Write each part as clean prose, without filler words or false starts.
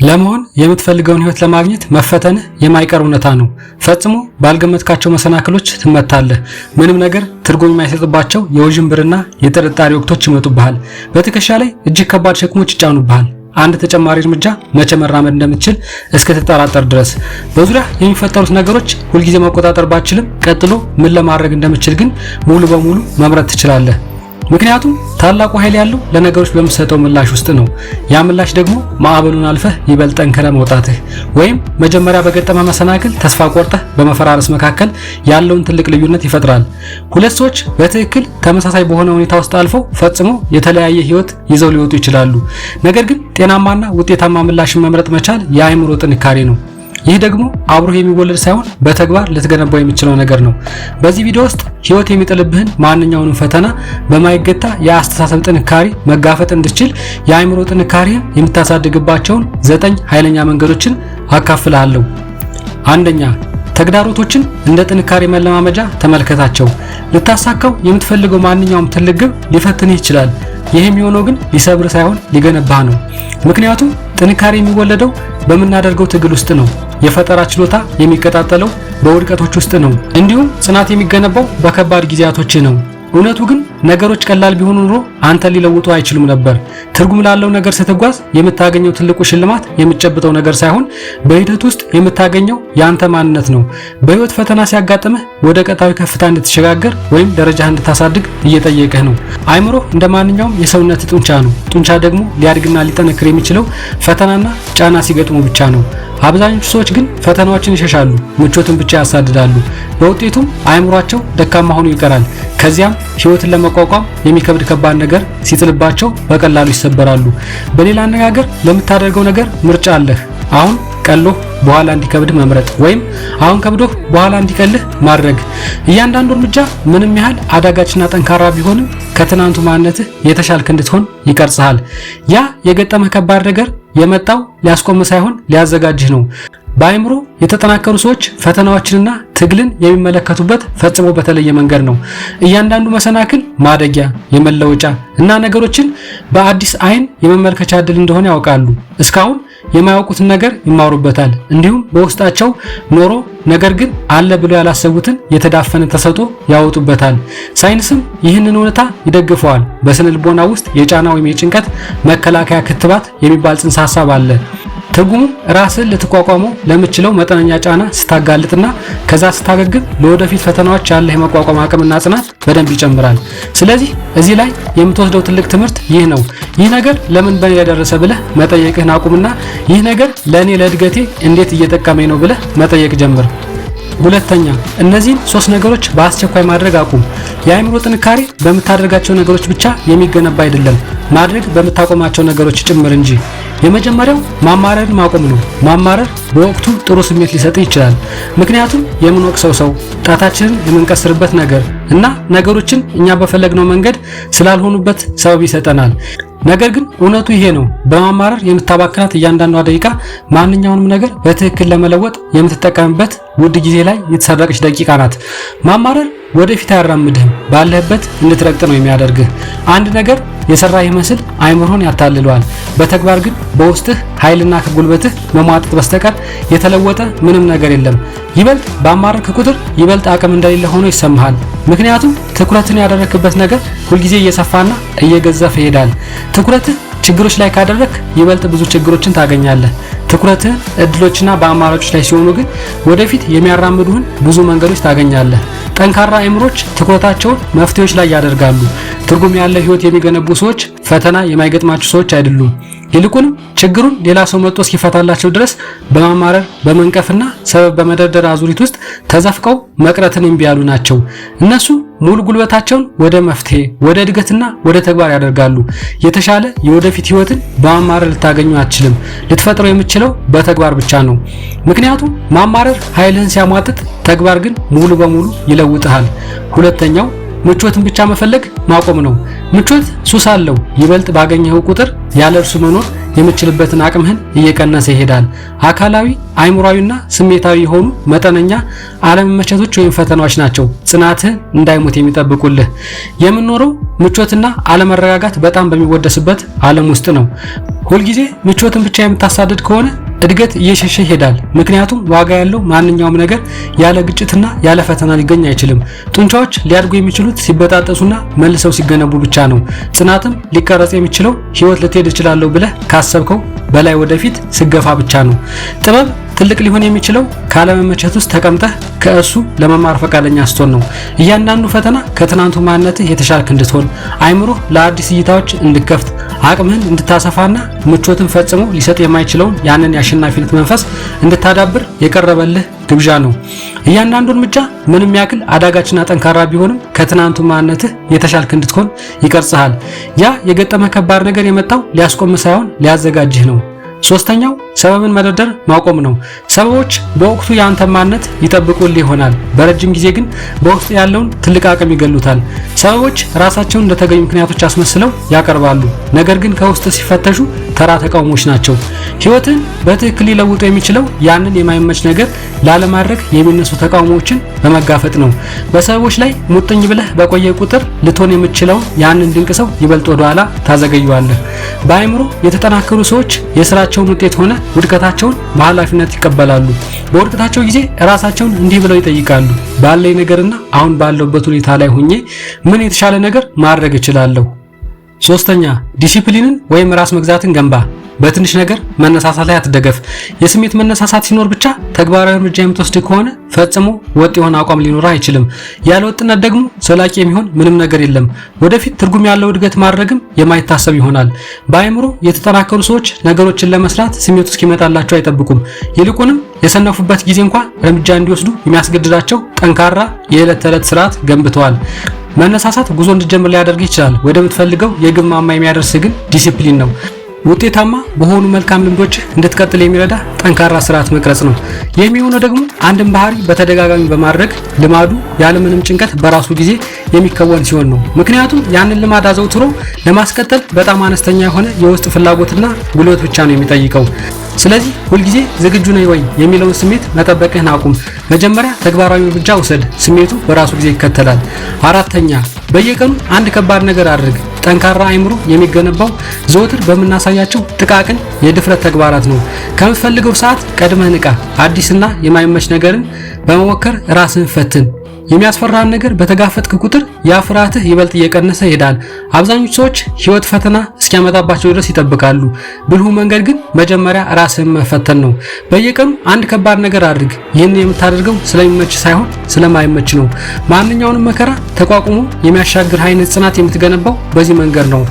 ለመሆን የምትፈልገውን ህይወት ለማግኘት መፈተንህ የማይቀር እውነታ ነው። ፈጽሞ ባልገመትካቸው መሰናክሎች ትመታለህ። ምንም ነገር ትርጉም የማይሰጥባቸው የውዥንብርና የጥርጣሬ ወቅቶች ይመጡብሃል። በትከሻ ላይ እጅግ ከባድ ሸክሞች ይጫኑብሃል። አንድ ተጨማሪ እርምጃ መቼ መራመድ እንደምትችል እስከተጠራጠር ድረስ። በዙሪያ የሚፈጠሩት ነገሮች ሁልጊዜ መቆጣጠር ባትችልም ቀጥሎ ምን ለማድረግ እንደምትችል ግን ሙሉ በሙሉ መምረጥ ትችላለህ። ምክንያቱም ታላቁ ኃይል ያለው ለነገሮች በምትሰጠው ምላሽ ውስጥ ነው። ያ ምላሽ ደግሞ ማዕበሉን አልፈህ ይበልጥ ጠንክረህ መውጣትህ ወይም መጀመሪያ በገጠመ መሰናክል ተስፋ ቆርጠህ በመፈራረስ መካከል ያለውን ትልቅ ልዩነት ይፈጥራል። ሁለት ሰዎች በትክክል ተመሳሳይ በሆነ ሁኔታ ውስጥ አልፈው ፈጽሞ የተለያየ ህይወት ይዘው ሊወጡ ይችላሉ። ነገር ግን ጤናማና ውጤታማ ምላሽን መምረጥ መቻል የአእምሮ ጥንካሬ ነው። ይህ ደግሞ አብሮህ የሚወለድ ሳይሆን በተግባር ልትገነባው የምትችለው ነገር ነው። በዚህ ቪዲዮ ውስጥ ህይወት የሚጥልብህን ማንኛውንም ፈተና በማይገታ የአስተሳሰብ ጥንካሬ መጋፈጥ እንድትችል የአእምሮ ጥንካሬን የምታሳድግባቸውን 9 ኃይለኛ መንገዶችን አካፍልሃለሁ። አንደኛ፣ ተግዳሮቶችን እንደ ጥንካሬ መለማመጃ ተመልከታቸው። ልታሳካው የምትፈልገው ማንኛውም ትልቅ ግብ ሊፈትንህ ይችላል። ይህ የሚሆነው ግን ሊሰብር ሳይሆን ሊገነባህ ነው። ምክንያቱም ጥንካሬ የሚወለደው በምናደርገው ትግል ውስጥ ነው። የፈጠራ ችሎታ የሚቀጣጠለው በውድቀቶች ውስጥ ነው። እንዲሁም ጽናት የሚገነባው በከባድ ጊዜያቶች ነው። እውነቱ ግን ነገሮች ቀላል ቢሆኑ ኑሮ አንተ ሊለውጡ አይችሉም ነበር። ትርጉም ላለው ነገር ስትጓዝ የምታገኘው ትልቁ ሽልማት የምትጨብጠው ነገር ሳይሆን በሂደት ውስጥ የምታገኘው ያንተ ማንነት ነው። በህይወት ፈተና ሲያጋጥምህ ወደ ቀጣዩ ከፍታ እንድትሸጋገር ወይም ደረጃህ እንድታሳድግ እየጠየቀህ ነው። አእምሮ እንደ ማንኛውም የሰውነት ጡንቻ ነው። ጡንቻ ደግሞ ሊያድግና ሊጠነክር የሚችለው ፈተናና ጫና ሲገጥሙ ብቻ ነው። አብዛኞቹ ሰዎች ግን ፈተናዎችን ይሸሻሉ፣ ምቾትን ብቻ ያሳድዳሉ። በውጤቱም አእምሯቸው ደካማ ሆኖ ይቀራል። ከዚያም ህይወትን ለመቋቋም የሚከብድ ከባድ ነገር ሲጥልባቸው በቀላሉ ይሰበራሉ። በሌላ አነጋገር ለምታደርገው ነገር ምርጫ አለህ። አሁን ቀሎህ በኋላ እንዲከብድ መምረጥ ወይም አሁን ከብዶህ በኋላ እንዲቀልህ ማድረግ። እያንዳንዱ እርምጃ ምንም ያህል አዳጋችና ጠንካራ ቢሆንም ከትናንቱ ማንነትህ የተሻልክ እንድትሆን ይቀርጽሃል። ያ የገጠመህ ከባድ ነገር የመጣው ሊያስቆም ሳይሆን ሊያዘጋጅህ ነው። በአእምሮ የተጠናከሩ ሰዎች ፈተናዎችንና ትግልን የሚመለከቱበት ፈጽሞ በተለየ መንገድ ነው። እያንዳንዱ መሰናክል ማደጊያ፣ የመለወጫ እና ነገሮችን በአዲስ አይን የመመልከቻ ዕድል እንደሆነ ያውቃሉ። እስካሁን የማያውቁትን ነገር ይማሩበታል። እንዲሁም በውስጣቸው ኖሮ ነገር ግን አለ ብሎ ያላሰቡትን የተዳፈነ ተሰጥኦ ያወጡበታል። ሳይንስም ይህንን እውነታ ይደግፈዋል። በስነ ልቦና ውስጥ የጫና ወይም የጭንቀት መከላከያ ክትባት የሚባል ጽንሰ ሐሳብ አለ። ትርጉሙ ራስን ልትቋቋመው ለምችለው መጠነኛ ጫና ስታጋልጥና ከዛ ስታገግም ለወደፊት ፈተናዎች ያለህ የመቋቋም አቅምና ጽናት በደንብ ይጨምራል። ስለዚህ እዚህ ላይ የምትወስደው ትልቅ ትምህርት ይህ ነው። ይህ ነገር ለምን በእኔ ላይ ደረሰ ብለህ መጠየቅህን አቁምና ይህ ነገር ለእኔ ለእድገቴ እንዴት እየጠቀመኝ ነው ብለህ መጠየቅ ጀምር። ሁለተኛ፣ እነዚህን 3 ነገሮች በአስቸኳይ ማድረግ አቁም። የአእምሮ ጥንካሬ በምታደርጋቸው ነገሮች ብቻ የሚገነባ አይደለም፣ ማድረግ በምታቆማቸው ነገሮች ጭምር እንጂ። የመጀመሪያው ማማረርን ማቆም ነው። ማማረር በወቅቱ ጥሩ ስሜት ሊሰጥ ይችላል። ምክንያቱም የምንወቅሰው ሰው፣ ጣታችንን የምንቀስርበት ነገር እና ነገሮችን እኛ በፈለግነው መንገድ ስላልሆኑበት ሰበብ ይሰጠናል። ነገር ግን እውነቱ ይሄ ነው። በማማረር የምታባክናት እያንዳንዷ ደቂቃ ማንኛውንም ነገር በትክክል ለመለወጥ የምትጠቀምበት ውድ ጊዜ ላይ የተሰረቀች ደቂቃ ናት። ማማረር ወደፊት አያራምድህም፣ ባለህበት እንድትረግጥ ነው የሚያደርግህ። አንድ ነገር የሰራ ይመስል አይምሮን ያታልለዋል። በተግባር ግን በውስጥህ ኃይልና ከጉልበትህ መሟጠጥ በስተቀር የተለወጠ ምንም ነገር የለም። ይበልጥ ባማረርክ ቁጥር ይበልጥ አቅም እንደሌለ ሆኖ ይሰማሃል። ምክንያቱም ትኩረትን ያደረክበት ነገር ሁልጊዜ እየሰፋና እየገዘፈ ይሄዳል። ትኩረትህ ችግሮች ላይ ካደረክ ይበልጥ ብዙ ችግሮችን ታገኛለህ። ትኩረትህ እድሎችና በአማራጮች ላይ ሲሆኑ ግን ወደፊት የሚያራምዱህን ብዙ መንገዶች ታገኛለህ። ጠንካራ አእምሮች ትኩረታቸውን መፍትሄዎች ላይ ያደርጋሉ። ትርጉም ያለው ህይወት የሚገነቡ ሰዎች ፈተና የማይገጥማቸው ሰዎች አይደሉም። ይልቁንም ችግሩን ሌላ ሰው መጥቶ እስኪፈታላቸው ድረስ በማማረር በመንቀፍና ሰበብ በመደርደር አዙሪት ውስጥ ተዘፍቀው መቅረትን እምቢ ያሉ ናቸው። እነሱ ሙሉ ጉልበታቸውን ወደ መፍትሄ፣ ወደ እድገትና ወደ ተግባር ያደርጋሉ። የተሻለ የወደፊት ህይወትን በማማረር ልታገኙ አትችልም። ልትፈጥረው የምትችለው በተግባር ብቻ ነው። ምክንያቱም ማማረር ኃይልህን ሲያሟጥጥ፣ ተግባር ግን ሙሉ በሙሉ ይለውጥሃል። ሁለተኛው ምቾትን ብቻ መፈለግ ማቆም ነው። ምቾት ሱስ አለው። ይበልጥ ባገኘው ቁጥር ያለ እርሱ መኖር የምትችልበትን አቅምህን እየቀነሰ ይሄዳል። አካላዊ፣ አእምሯዊና ስሜታዊ የሆኑ መጠነኛ አለመመቸቶች ወይም ፈተናዎች ናቸው ጽናትህን እንዳይሞት የሚጠብቁልህ። የምንኖረው ምቾትና አለመረጋጋት በጣም በሚወደስበት ዓለም ውስጥ ነው። ሁልጊዜ ምቾትን ብቻ የምታሳድድ ከሆነ እድገት እየሸሸ ይሄዳል። ምክንያቱም ዋጋ ያለው ማንኛውም ነገር ያለ ግጭትና ያለ ፈተና ሊገኝ አይችልም። ጡንቻዎች ሊያድጉ የሚችሉት ሲበጣጠሱና መልሰው ሲገነቡ ብቻ ነው። ጽናትም ሊቀረጽ የሚችለው ህይወት ልትሄድ እችላለሁ ብለህ ካሰብከው በላይ ወደፊት ስገፋ ብቻ ነው። ጥበብ ትልቅ ሊሆን የሚችለው ካለመመቸት ውስጥ ተቀምጠህ ከእሱ ለመማር ፈቃደኛ ስትሆን ነው። እያንዳንዱ ፈተና ከትናንቱ ማንነትህ የተሻልክ እንድትሆን፣ አይምሮህ ለአዲስ እይታዎች እንድከፍት፣ አቅምህን እንድታሰፋና ምቾትን ፈጽሞ ሊሰጥ የማይችለውን ያንን የአሸናፊነት መንፈስ እንድታዳብር የቀረበልህ ግብዣ ነው። እያንዳንዱ እርምጃ ምንም ያክል አዳጋችና ጠንካራ ቢሆንም ከትናንቱ ማንነትህ የተሻልክ እንድትሆን ይቀርጽሃል። ያ የገጠመ ከባድ ነገር የመጣው ሊያስቆም ሳይሆን ሊያዘጋጅህ ነው። ሶስተኛው ሰበብን መደርደር ማቆም ነው። ሰበቦች በወቅቱ ያንተ ማንነት ይጠብቁልህ ይሆናል፣ በረጅም ጊዜ ግን በውስጥ ያለውን ትልቅ አቅም ይገሉታል። ሰበቦች ራሳቸውን እንደተገኙ ምክንያቶች አስመስለው ያቀርባሉ፣ ነገር ግን ከውስጥ ሲፈተሹ ተራ ተቃውሞች ናቸው። ህይወትን በትክክል ሊለውጡ የሚችለው ያንን የማይመች ነገር ላለማድረግ የሚነሱ ተቃውሞዎችን በመጋፈጥ ነው። በሰበቦች ላይ ሙጥኝ ብለህ በቆየ ቁጥር ልትሆን የምትችለው ያንን ድንቅ ሰው ይበልጥ ወደ ኋላ ታዘገየዋለህ። በአእምሮ የተጠናከሩ ሰዎች የስራቸውን ውጤት ሆነ ውድቀታቸውን በኃላፊነት ይቀበላሉ። በውድቀታቸው ጊዜ ራሳቸውን እንዲህ ብለው ይጠይቃሉ፣ ባለኝ ነገርና አሁን ባለውበት ሁኔታ ላይ ሆኜ ምን የተሻለ ነገር ማድረግ እችላለሁ? ሶስተኛ ዲሲፕሊንን ወይም ራስ መግዛትን ገንባ። በትንሽ ነገር መነሳሳት ላይ አትደገፍ። የስሜት መነሳሳት ሲኖር ብቻ ተግባራዊ እርምጃ የምትወስድ ከሆነ ፈጽሞ ወጥ የሆነ አቋም ሊኖርህ አይችልም። ያለ ወጥነት ደግሞ ዘላቂ የሚሆን ምንም ነገር የለም። ወደፊት ትርጉም ያለው እድገት ማድረግም የማይታሰብ ይሆናል። በአእምሮ የተጠናከሩ ሰዎች ነገሮችን ለመስራት ስሜቱ እስኪመጣላቸው አይጠብቁም። ይልቁንም የሰነፉበት ጊዜ እንኳን እርምጃ እንዲወስዱ የሚያስገድዳቸው ጠንካራ የዕለት ተዕለት ስርዓት ገንብተዋል። መነሳሳት ጉዞ እንድትጀምር ሊያደርግ ይችላል። ወደምትፈልገው የግብ ማማ የሚያደርስ ግን ዲሲፕሊን ነው። ውጤታማ በሆኑ መልካም ልምዶች እንድትቀጥል የሚረዳ ጠንካራ ስርዓት መቅረጽ ነው። የሚሆነው ደግሞ አንድን ባህሪ በተደጋጋሚ በማድረግ ልማዱ ያለምንም ጭንቀት በራሱ ጊዜ የሚከወን ሲሆን ነው። ምክንያቱም ያንን ልማድ አዘውትሮ ለማስቀጠል በጣም አነስተኛ የሆነ የውስጥ ፍላጎትና ጉልበት ብቻ ነው የሚጠይቀው። ስለዚህ ሁልጊዜ ዝግጁ ነኝ ወይ የሚለውን ስሜት መጠበቅህን አቁም። መጀመሪያ ተግባራዊ እርምጃ ውሰድ፣ ስሜቱ በራሱ ጊዜ ይከተላል። አራተኛ በየቀኑ አንድ ከባድ ነገር አድርግ። ጠንካራ አይምሮ የሚገነባው ዘወትር በምናሳያቸው ጥቃቅን የድፍረት ተግባራት ነው። ከምትፈልገው ሰዓት ቀድመህ ንቃ። አዲስና የማይመች ነገርን በመሞከር ራስህን ፈትን። የሚያስፈራን ነገር በተጋፈጥክ ቁጥር ያ ፍርሃትህ ይበልጥ እየቀነሰ ይሄዳል። አብዛኞቹ ሰዎች ህይወት ፈተና እስኪያመጣባቸው ድረስ ይጠብቃሉ። ብልሁ መንገድ ግን መጀመሪያ ራስህን መፈተን ነው። በየቀኑ አንድ ከባድ ነገር አድርግ። ይህን የምታደርገው ስለሚመች ሳይሆን ስለማይመች ነው። ማንኛውንም መከራ ተቋቁሞ የሚያሻግር አይነት ጽናት የምትገነባው በዚህ መንገድ ነው።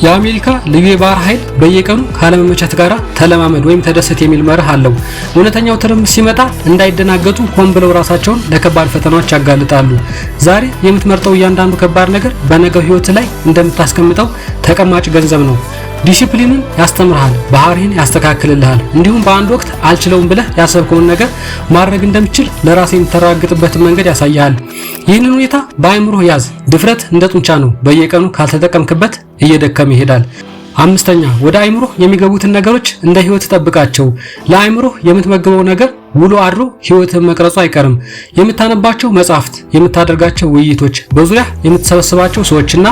የአሜሪካ ልዩ የባህር ኃይል በየቀኑ ካለመመቸት ጋር ተለማመድ ወይም ተደሰት የሚል መርህ አለው። እውነተኛው ትርምስ ሲመጣ እንዳይደናገጡ ሆን ብለው ራሳቸውን ለከባድ ፈተናዎች ያጋልጣሉ። ዛሬ የምትመርጠው እያንዳንዱ ከባድ ነገር በነገው ህይወት ላይ እንደምታስቀምጠው ተቀማጭ ገንዘብ ነው። ዲሲፕሊንን ያስተምርሃል፣ ባህሪን ያስተካክልልሃል። እንዲሁም በአንድ ወቅት አልችለውም ብለህ ያሰብከውን ነገር ማድረግ እንደምትችል ለራስ የምትረጋግጥበትን መንገድ ያሳያል። ይህንን ሁኔታ በአእምሮህ ያዝ። ድፍረት እንደ ጡንቻ ነው፣ በየቀኑ ካልተጠቀምክበት እየደከመ ይሄዳል። አምስተኛ ወደ አእምሮህ የሚገቡትን ነገሮች እንደ ህይወት ጠብቃቸው። ለአእምሮህ የምትመግበው ነገር ውሎ አድሮ ህይወትን መቅረጹ አይቀርም። የምታነባቸው መጻሕፍት፣ የምታደርጋቸው ውይይቶች፣ በዙሪያ የምትሰበስባቸው ሰዎችና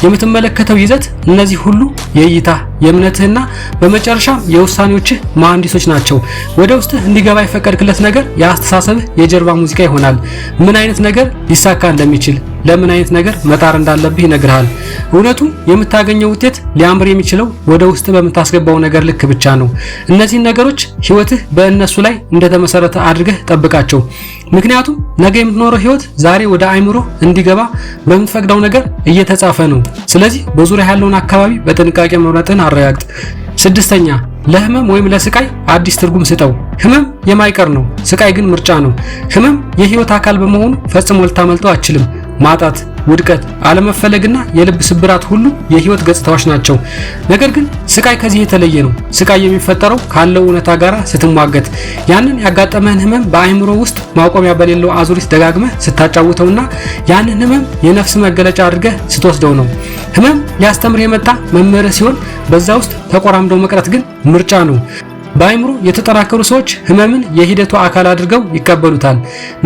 የምትመለከተው ይዘት፣ እነዚህ ሁሉ የእይታ የእምነትህና በመጨረሻም የውሳኔዎችህ መሐንዲሶች ናቸው። ወደ ውስጥህ እንዲገባ የፈቀድክለት ነገር የአስተሳሰብህ የጀርባ ሙዚቃ ይሆናል። ምን አይነት ነገር ሊሳካ እንደሚችል፣ ለምን አይነት ነገር መጣር እንዳለብህ ይነግርሃል። እውነቱ የምታገኘው ውጤት ሊያምር የሚችለው ወደ ውስጥ በምታስገባው ነገር ልክ ብቻ ነው። እነዚህን ነገሮች ህይወትህ በእነሱ ላይ እንደተመሰረተ አድርገህ ጠብቃቸው። ምክንያቱም ነገ የምትኖረው ህይወት ዛሬ ወደ አእምሮ እንዲገባ በምትፈቅደው ነገር እየተጻፈ ነው። ስለዚህ በዙሪያ ያለውን አካባቢ በጥንቃቄ መምረጥን አረጋግጥ። ስድስተኛ ለህመም ወይም ለስቃይ አዲስ ትርጉም ስጠው። ህመም የማይቀር ነው፣ ስቃይ ግን ምርጫ ነው። ህመም የህይወት አካል በመሆኑ ፈጽሞ ልታመልጠው አትችልም። ማጣት፣ ውድቀት፣ አለመፈለግና የልብ ስብራት ሁሉ የህይወት ገጽታዎች ናቸው። ነገር ግን ስቃይ ከዚህ የተለየ ነው። ስቃይ የሚፈጠረው ካለው እውነታ ጋር ስትሟገት፣ ያንን ያጋጠመህን ህመም በአእምሮ ውስጥ ማቆሚያ በሌለው አዙሪት ደጋግመህ ስታጫውተውና ያንን ህመም የነፍስ መገለጫ አድርገህ ስትወስደው ነው። ህመም ሊያስተምር የመጣ መምህር ሲሆን በዛ ውስጥ ተቆራምዶ መቅረት ግን ምርጫ ነው። በአእምሮ የተጠናከሩ ሰዎች ህመምን የሂደቱ አካል አድርገው ይቀበሉታል።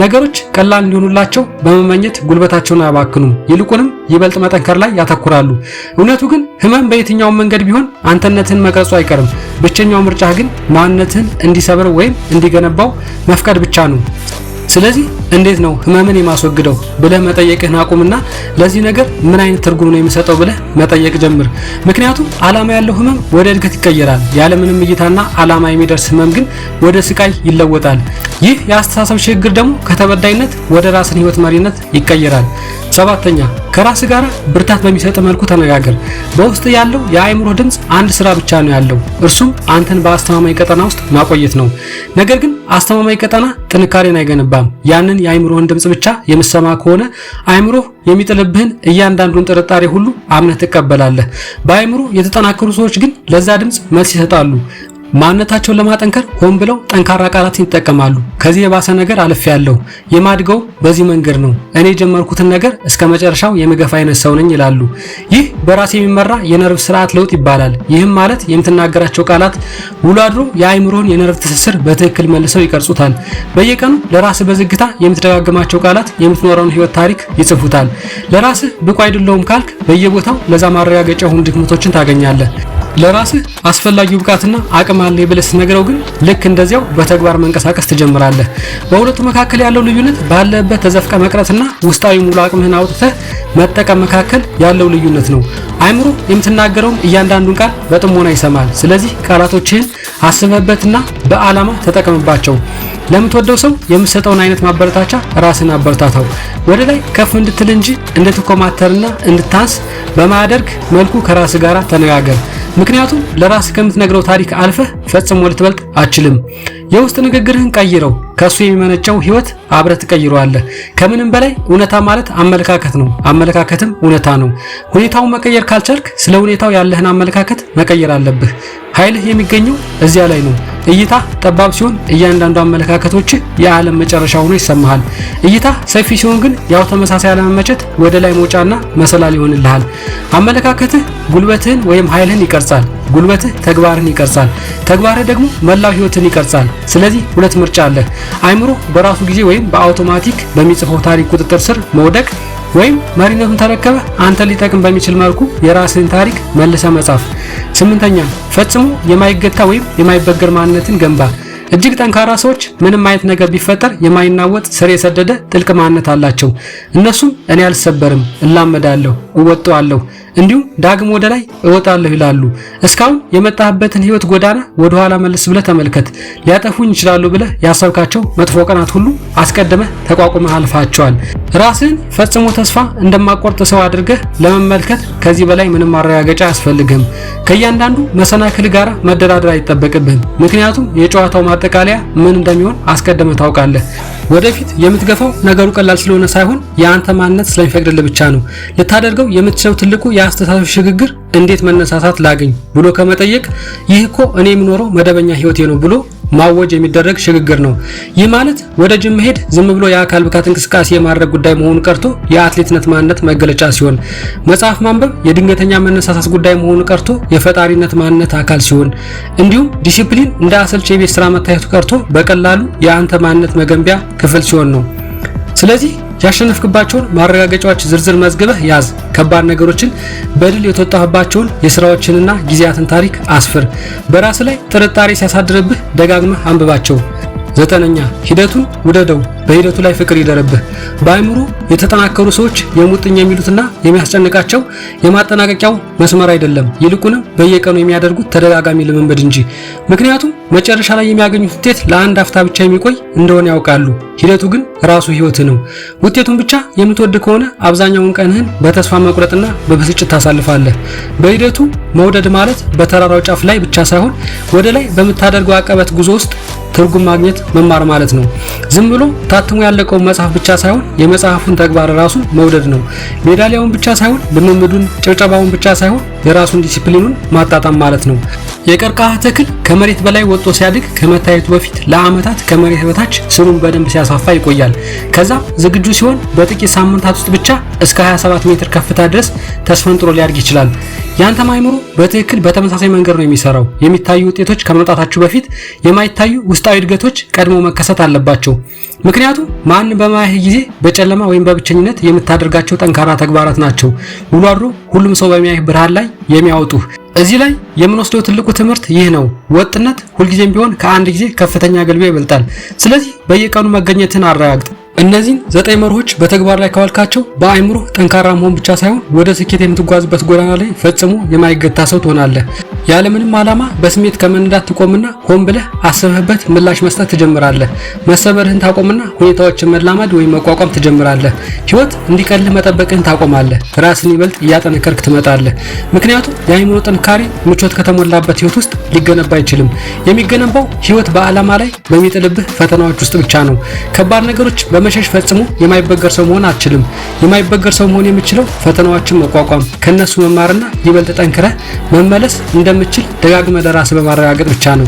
ነገሮች ቀላል እንዲሆኑላቸው በመመኘት ጉልበታቸውን አያባክኑም። ይልቁንም ይበልጥ መጠንከር ላይ ያተኩራሉ። እውነቱ ግን ህመም በየትኛውም መንገድ ቢሆን አንተነትህን መቅረጹ አይቀርም። ብቸኛው ምርጫህ ግን ማንነትህን እንዲሰብር ወይም እንዲገነባው መፍቀድ ብቻ ነው። ስለዚህ እንዴት ነው ህመምን የማስወግደው ብለህ መጠየቅህን አቁምና ለዚህ ነገር ምን አይነት ትርጉም ነው የሚሰጠው ብለህ መጠየቅ ጀምር። ምክንያቱም ዓላማ ያለው ህመም ወደ እድገት ይቀየራል። ያለምንም እይታና ዓላማ የሚደርስ ህመም ግን ወደ ስቃይ ይለወጣል። ይህ የአስተሳሰብ ሽግግር ደግሞ ከተበዳይነት ወደ ራስን ህይወት መሪነት ይቀየራል። ሰባተኛ፣ ከራስ ጋር ብርታት በሚሰጥ መልኩ ተነጋገር። በውስጥ ያለው የአእምሮ ድምጽ አንድ ስራ ብቻ ነው ያለው፣ እርሱም አንተን በአስተማማኝ ቀጠና ውስጥ ማቆየት ነው። ነገር ግን አስተማማኝ ቀጠና ጥንካሬን አይገነባም። ያንን የአእምሮህን ድምጽ ብቻ የምትሰማ ከሆነ አእምሮህ የሚጥልብህን እያንዳንዱን ጥርጣሬ ሁሉ አምነህ ትቀበላለህ። በአእምሮ የተጠናከሩ ሰዎች ግን ለዛ ድምጽ መልስ ይሰጣሉ። ማንነታቸውን ለማጠንከር ሆን ብለው ጠንካራ ቃላትን ይጠቀማሉ። ከዚህ የባሰ ነገር አልፌያለሁ፣ የማድገው በዚህ መንገድ ነው፣ እኔ የጀመርኩትን ነገር እስከ መጨረሻው የምገፋ አይነት ሰው ነኝ ይላሉ። ይህ በራስ የሚመራ የነርቭ ስርዓት ለውጥ ይባላል። ይህም ማለት የምትናገራቸው ቃላት ውሎ አድሮ የአእምሮን የነርቭ ትስስር በትክክል መልሰው ይቀርጹታል። በየቀኑ ለራስህ በዝግታ የምትደጋግማቸው ቃላት የምትኖረውን ህይወት ታሪክ ይጽፉታል። ለራስህ ብቁ አይደለሁም ካልክ በየቦታው ለዛ ማረጋገጫ የሆኑ ድክመቶችን ታገኛለህ። ለራስህ አስፈላጊው ብቃትና አቅም አለ ብለህ ስትነግረው ግን ልክ እንደዚያው በተግባር መንቀሳቀስ ትጀምራለህ። በሁለቱ መካከል ያለው ልዩነት ባለበት ተዘፍቀ መቅረትና ውስጣዊ ሙሉ አቅምህን አውጥተህ መጠቀም መካከል ያለው ልዩነት ነው። አእምሮ የምትናገረውን እያንዳንዱን ቃል በጥሞና ይሰማል። ስለዚህ ቃላቶችህን አስበህበትና በዓላማ ተጠቀምባቸው። ለምትወደው ሰው የምትሰጠውን አይነት ማበረታቻ ራስን አበረታታው። ወደ ላይ ከፍ እንድትል እንጂ እንድትኮማተርና እንድታንስ በማያደርግ መልኩ ከራስ ጋር ተነጋገር። ምክንያቱም ለራስ ከምትነግረው ታሪክ አልፈህ ፈጽሞ ልትበልጥ አችልም። የውስጥ ንግግርህን ቀይረው። ከሱ የሚመነጨው ህይወት አብረህ ትቀይረዋለህ። ከምንም በላይ እውነታ ማለት አመለካከት ነው። አመለካከትም እውነታ ነው። ሁኔታውን መቀየር ካልቻልክ ስለ ሁኔታው ያለህን አመለካከት መቀየር አለብህ። ኃይልህ የሚገኘው እዚያ ላይ ነው። እይታ ጠባብ ሲሆን እያንዳንዱ አመለካከቶች የዓለም መጨረሻ ሆኖ ይሰማሃል። እይታ ሰፊ ሲሆን ግን ያው ተመሳሳይ አለመመቸት ወደ ላይ መውጫና መሰላል ይሆንልሃል። አመለካከትህ ጉልበትህን ወይም ኃይልህን ይቀርጻል። ጉልበትህ ተግባርህን ይቀርጻል። ተግባርህ ደግሞ መላው ህይወትን ይቀርጻል። ስለዚህ ሁለት ምርጫ አለህ። አእምሮ በራሱ ጊዜ ወይም በአውቶማቲክ በሚጽፈው ታሪክ ቁጥጥር ስር መውደቅ ወይም መሪነቱን ተረከበ አንተ ሊጠቅም በሚችል መልኩ የራስህን ታሪክ መልሰ መጻፍ። ስምንተኛ፣ ፈጽሞ የማይገታ ወይም የማይበገር ማንነትን ገንባ። እጅግ ጠንካራ ሰዎች ምንም አይነት ነገር ቢፈጠር የማይናወጥ ስር የሰደደ ጥልቅ ማንነት አላቸው። እነሱም እኔ አልሰበርም፣ እላመዳለሁ፣ እወጣዋለሁ፣ እንዲሁም ዳግም ወደ ላይ እወጣለሁ ይላሉ። እስካሁን የመጣህበትን ህይወት ጎዳና ወደ ኋላ መልስ ብለህ ተመልከት። ሊያጠፉኝ ይችላሉ ብለህ ያሰብካቸው መጥፎ ቀናት ሁሉ አስቀድመህ ተቋቁመህ አልፋቸዋል። ራስህን ፈጽሞ ተስፋ እንደማቆርጥ ሰው አድርገህ ለመመልከት ከዚህ በላይ ምንም ማረጋገጫ አያስፈልግህም። ከእያንዳንዱ መሰናክል ጋር መደራደር አይጠበቅብህም። ምክንያቱም የጨዋታው ማጠቃለያ ምን እንደሚሆን አስቀድመህ ታውቃለህ። ወደፊት የምትገፋው ነገሩ ቀላል ስለሆነ ሳይሆን የአንተ ማንነት ስለሚፈቅድልህ ብቻ ነው። ልታደርገው የምትችለው ትልቁ የአስተሳሰብ ሽግግር እንዴት መነሳሳት ላገኝ ብሎ ከመጠየቅ ይህ እኮ እኔ የምኖረው መደበኛ ህይወቴ ነው ብሎ ማወጅ የሚደረግ ሽግግር ነው። ይህ ማለት ወደ ጅም መሄድ ዝም ብሎ የአካል ብቃት እንቅስቃሴ የማድረግ ጉዳይ መሆኑ ቀርቶ የአትሌትነት ማንነት መገለጫ ሲሆን፣ መጽሐፍ ማንበብ የድንገተኛ መነሳሳት ጉዳይ መሆኑ ቀርቶ የፈጣሪነት ማንነት አካል ሲሆን፣ እንዲሁም ዲሲፕሊን እንደ አሰልቺ የቤት ስራ መታየቱ ቀርቶ በቀላሉ የአንተ ማንነት መገንቢያ ክፍል ሲሆን ነው። ስለዚህ ያሸነፍክባቸውን ማረጋገጫዎች ዝርዝር መዝግበህ ያዝ። ከባድ ነገሮችን በድል የተወጣህባቸውን የሥራዎችንና ጊዜያትን ታሪክ አስፍር። በራስ ላይ ጥርጣሬ ሲያሳድርብህ ደጋግመህ አንብባቸው። ዘጠነኛ፣ ሂደቱን ውደደው፣ በሂደቱ ላይ ፍቅር ይደረብህ። በአእምሮ የተጠናከሩ ሰዎች የሙጥኝ የሚሉትና የሚያስጨንቃቸው የማጠናቀቂያው መስመር አይደለም፣ ይልቁንም በየቀኑ የሚያደርጉት ተደጋጋሚ ልምምድ እንጂ። ምክንያቱም መጨረሻ ላይ የሚያገኙት ውጤት ለአንድ አፍታ ብቻ የሚቆይ እንደሆነ ያውቃሉ። ሂደቱ ግን ራሱ ህይወት ነው። ውጤቱን ብቻ የምትወድ ከሆነ አብዛኛውን ቀንህን በተስፋ መቁረጥና በብስጭት ታሳልፋለህ። በሂደቱ መውደድ ማለት በተራራው ጫፍ ላይ ብቻ ሳይሆን ወደ ላይ በምታደርገው አቀበት ጉዞ ውስጥ ትርጉም ማግኘት መማር ማለት ነው። ዝም ብሎ ታትሞ ያለቀው መጽሐፍ ብቻ ሳይሆን የመጽሐፉን ተግባር ራሱ መውደድ ነው። ሜዳሊያውን ብቻ ሳይሆን ልምምዱን፣ ጭብጨባውን ብቻ ሳይሆን የራሱን ዲሲፕሊኑን ማጣጣም ማለት ነው። የቀርከሃ ተክል ከመሬት በላይ ወጥቶ ሲያድግ ከመታየቱ በፊት ለዓመታት ከመሬት በታች ስሩን በደንብ ሲያሳፋ ይቆያል። ከዛ ዝግጁ ሲሆን በጥቂት ሳምንታት ውስጥ ብቻ እስከ 27 ሜትር ከፍታ ድረስ ተስፈንጥሮ ሊያድግ ይችላል። ያንተም አእምሮ በትክክል በተመሳሳይ መንገድ ነው የሚሰራው። የሚታዩ ውጤቶች ከመምጣታቸው በፊት የማይታዩ ውስጣዊ እድገቶች ቀድሞ መከሰት አለባቸው። ምክንያቱም ማን በማያህ ጊዜ በጨለማ ወይም በብቸኝነት የምታደርጋቸው ጠንካራ ተግባራት ናቸው ውሎ አድሮ ሁሉም ሰው በሚያይህ ብርሃን ላይ የሚያወጡህ። እዚህ ላይ የምንወስደው ትልቁ ትምህርት ይህ ነው። ወጥነት ሁልጊዜም ቢሆን ከአንድ ጊዜ ከፍተኛ ገልቢያ ይበልጣል። ስለዚህ በየቀኑ መገኘትን አረጋግጥ። እነዚህን 9 መርሆች በተግባር ላይ ካዋልካቸው በአእምሮ ጠንካራ መሆን ብቻ ሳይሆን ወደ ስኬት የምትጓዝበት ጎዳና ላይ ፈጽሞ የማይገታ ሰው ትሆናለህ። ያለምንም ዓላማ በስሜት ከመንዳት ትቆምና ሆን ብለህ አስበህበት ምላሽ መስጠት ትጀምራለህ። መሰበርህን ታቆምና ሁኔታዎችን መላመድ ወይም መቋቋም ትጀምራለህ። ህይወት እንዲቀልህ መጠበቅህን ታቆማለህ። ራስን ይበልጥ እያጠነከርክ ትመጣለህ። ምክንያቱም የአእምሮ ጥንካሬ ምቾት ከተሞላበት ህይወት ውስጥ ሊገነባ አይችልም። የሚገነባው ህይወት በዓላማ ላይ በሚጥልብህ ፈተናዎች ውስጥ ብቻ ነው። ከባድ ነገሮች በመሸሽ ፈጽሞ የማይበገር ሰው መሆን አትችልም። የማይበገር ሰው መሆን የምችለው ፈተናዎችን መቋቋም፣ ከነሱ መማርና ይበልጥ ጠንክረህ መመለስ እንደምችል ደጋግመህ ለራስህ በማረጋገጥ ብቻ ነው።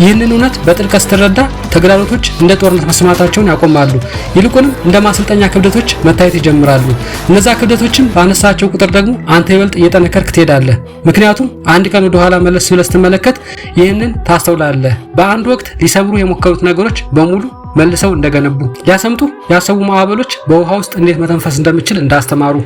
ይህንን እውነት በጥልቀት ስትረዳ ተግዳሮቶች እንደ ጦርነት መሰማታቸውን ያቆማሉ። ይልቁንም እንደ ማሰልጠኛ ክብደቶች መታየት ይጀምራሉ። እነዛ ክብደቶችን ባነሳቸው ቁጥር ደግሞ አንተ ይበልጥ እየጠነከርክ ትሄዳለህ። ምክንያቱም አንድ ቀን ወደ ኋላ መለስ ብለህ ስትመለከት ይህንን ታስተውላለህ። በአንድ ወቅት ሊሰብሩ የሞከሩት ነገሮች በሙሉ መልሰው እንደገነቡ፣ ሊያሰምጡ ያሰቡ ማዕበሎች በውሃ ውስጥ እንዴት መተንፈስ እንደሚችል እንዳስተማሩ፣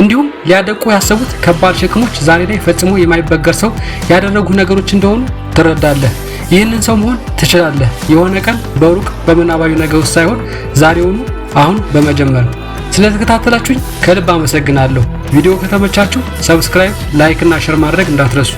እንዲሁም ሊያደቁ ያሰቡት ከባድ ሸክሞች ዛሬ ላይ ፈጽሞ የማይበገር ሰው ያደረጉ ነገሮች እንደሆኑ ትረዳለህ። ይህንን ሰው መሆን ትችላለህ። የሆነ ቀን በሩቅ በምናባዊ ነገር ውስጥ ሳይሆን ዛሬውኑ አሁን በመጀመር። ስለተከታተላችሁኝ ከልብ አመሰግናለሁ። ቪዲዮ ከተመቻችሁ ሰብስክራይብ፣ ላይክ እና ሼር ማድረግ እንዳትረሱ።